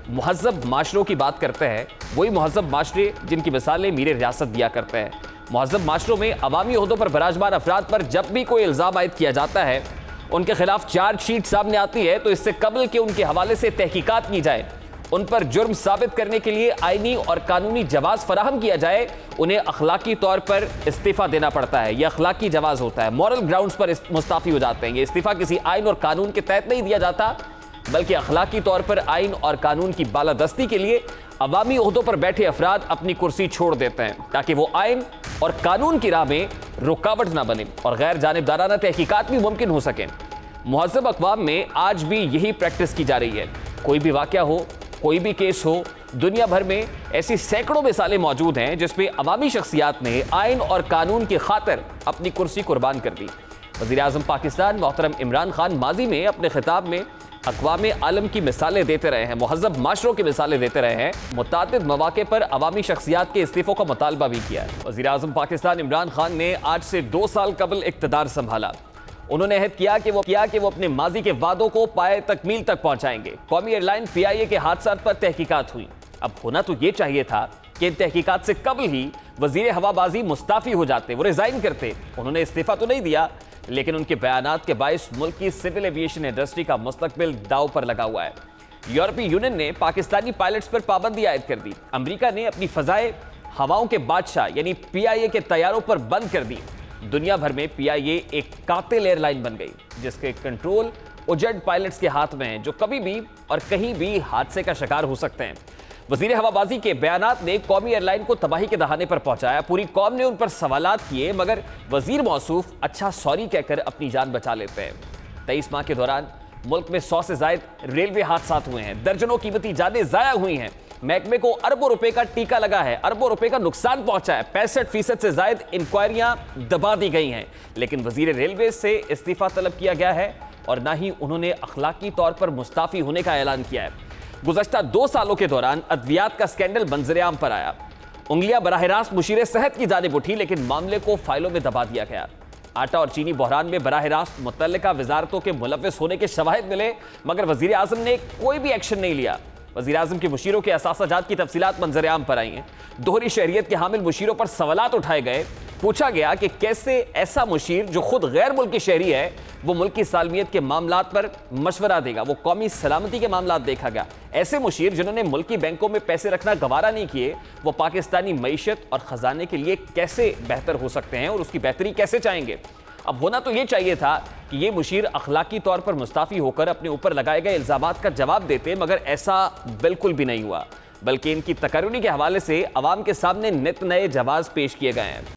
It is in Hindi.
मुहज़्ज़ब माशरों की बात करते हैं, वही मुहज़्ज़ब माशरे जिनकी मिसालें मीर रियासत दिया करते हैं। मुहज़्ज़ब माशरों में अवामी ओहदों पर बराजमान अफराद पर जब भी कोई इल्ज़ाम आयद किया जाता है, उनके खिलाफ चार्जशीट सामने आती है, तो इससे कबल के उनके हवाले से तहकीकात की जाए, उन पर जुर्म साबित करने के लिए आईनी और कानूनी जवाज फराहम किया जाए, उन्हें अखलाकी तौर पर इस्तीफा देना पड़ता है। यह अखलाकी जवाज होता है, मॉरल ग्राउंड्स पर मुस्ताफी हो जाते हैं। ये इस्तीफा किसी आइन और कानून के तहत नहीं दिया जाता, बल्कि अखलाकी तौर पर आइन और कानून की बालादस्ती के लिए अवामी ओहदों पर बैठे अफराद अपनी कुर्सी छोड़ देते हैं, ताकि वो आइन और कानून की राह में रुकावट ना बने और गैर जानिबदाराना तहकीकात भी मुमकिन हो सकें। मुहज़्ज़ब अक़वाम में आज भी यही प्रैक्टिस की जा रही है। कोई भी वाक़या हो, कोई भी केस हो, दुनिया भर में ऐसी सैकड़ों मिसालें मौजूद हैं जिसमें अवामी शख्सियात ने आइन और कानून की खातिर अपनी कुर्सी कुर्बान कर दी। वज़ीर आज़म पाकिस्तान मोहतरम इमरान खान माजी में अपने खिताब में अक़वाम आलम की मिसालें देते रहे हैं, मुहज़्ज़ब माशरों की मिसालें देते रहे हैं, मुतादिद मौक़े पर अवामी शख्सियात के इस्तीफ़ों का मुतालबा भी किया है। वज़ीर आज़म पाकिस्तान इमरान खान ने आज से 2 साल कबल इक़्तिदार संभाला। उन्होंने अहद किया कि वो अपने माजी के वादों को पाए तकमील तक पहुंचाएंगे। कौमी एयरलाइन PIA के हादसा पर तहकीकात हुई। अब होना तो ये चाहिए था कि इन तहकीकात से कबल ही वज़ीर हवाबाजी मुस्ताफ़ी हो जाते, वो रिज़ाइन करते। उन्होंने इस्तीफ़ा तो नहीं दिया, लेकिन उनके बयानात के बायस मुल्क की सिविल एविएशन इंडस्ट्री का मुस्तकबिल दाव पर लगा हुआ है। यूरोपीय यूनियन ने पाकिस्तानी पायलट्स पर पाबंदी आयद कर दी। अमरीका ने अपनी फ़ज़ाए हवाओं के बादशाह यानी PIA के तैयारों पर बंद कर दी। दुनिया भर में PIA एक कातिल एयरलाइन बन गई, जिसके कंट्रोल उजड़ पायलट्स के हाथ में है, जो कभी भी और कहीं भी हादसे का शिकार हो सकते हैं। वज़ीर हवाबाजी के बयानात ने कौमी एयरलाइन को तबाही के दहाने पर पहुंचाया। पूरी कौम ने उन पर सवालात किए, मगर वज़ीर मौसूफ अच्छा सॉरी कहकर अपनी जान बचा लेते हैं। 23 माह के दौरान मुल्क में 100 से ज़ायद रेलवे हादसा हुए हैं, दर्जनों कीमती जानें ज़ाया हुई हैं, महकमे को अरबों रुपए का टीका लगा है, अरबों रुपए का नुकसान पहुंचा है, 65% से ज्यादा इंक्वायरियां दबा दी गई हैं, लेकिन वजीर रेलवे से इस्तीफा तलब किया गया है और ना ही उन्होंने अखलाकी तौर पर मुस्ताफी होने का ऐलान किया है। गुज़श्ता 2 सालों के दौरान अद्वियात का स्कैंडल मंजरेआम पर आया। उंगलियां बराह रास्त मुशीर सेहत की जानिब उठी, लेकिन मामले को फाइलों में दबा दिया गया। आटा और चीनी बहरान में बराह रास्त मुतल्लिका वजारतों के मुलव्वस होने के शवाहिद मिले, मगर वजीर आज़म ने कोई भी एक्शन नहीं लिया। वज़ीर आज़म के मुशीरों के असासाजात की तफसीलात मंजरेआम पर आई हैं। दोहरी शहरियत के हामिल मुशीरों पर सवालात उठाए गए। पूछा गया कि कैसे ऐसा मुशीर जो खुद गैर मुल्की शहरी है, वो मुल्क की सालमियत के मामलात पर मशवरा देगा, वो कौमी सलामती के मामलात देखा गया। ऐसे मुशीर जिन्होंने मुल्की बैंकों में पैसे रखना गवारा नहीं किए, वो पाकिस्तानी मईशत और ख़जाने के लिए कैसे बेहतर हो सकते हैं और उसकी बेहतरी कैसे चाहेंगे। अब होना तो ये चाहिए था कि ये मुशीर अखलाकी तौर पर मुस्ताफ़ी होकर अपने ऊपर लगाए गए इल्ज़ामात का जवाब देते, मगर ऐसा बिल्कुल भी नहीं हुआ, बल्कि इनकी तकर्रुरी के हवाले से अवाम के सामने नित नए जवाब पेश किए गए हैं।